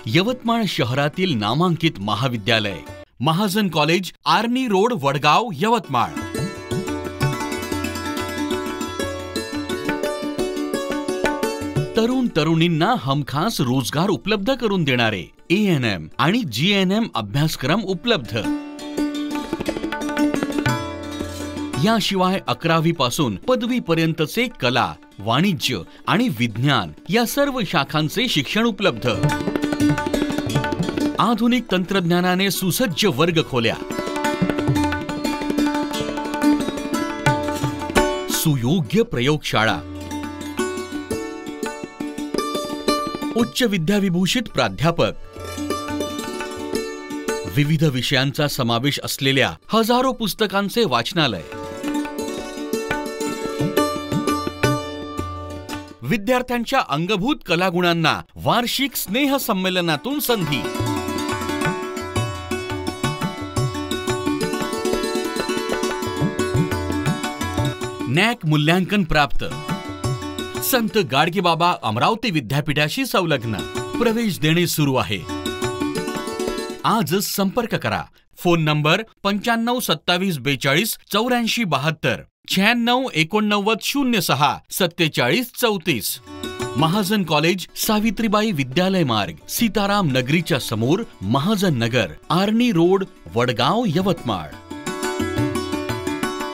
यवतमाळ शहरातील नामांकित महाविद्यालय महाजन कॉलेज, आर्नी रोड, वडगाव, यवतमाळ। तरुण तरुणींना हमखास रोजगार उपलब्ध करून देणारे ANM आणि GNM अभ्यासक्रम उपलब्ध। याशिवाय 11वी पासून पदवी पर्यंतचे कला, वाणिज्य आणि विज्ञान या सर्व शाखांचे शिक्षण उपलब्ध। आधुनिक तंत्रज्ञानाने सुसज्ज वर्गखोल्या, सुयोग्य प्रयोगशाळा, उच्च विद्याविभूषित प्राध्यापक, विविध विषयांचा समावेश असलेल्या हजारो पुस्तकांचे वाचनालय, विद्यार्थ्यांच्या अंगभूत कलागुणांना वार्षिक स्नेह संमेलनातून संधी, नॅक मूल्यांकन प्राप्त, संत गाडगेबाबा अमरावती विद्यापीठाशी संलग्न, प्रवेश देणे सुरू आहे। आजच संपर्क करा। Phone number 95 27 42 84 72, 96 89 06 47 34। Mahajan college, Savitribai विद्यालय मार्ग, सीताराम नगरीच्या समोर, महाजन नगर, आर्नी रोड, वडगाव, यवतमाळ।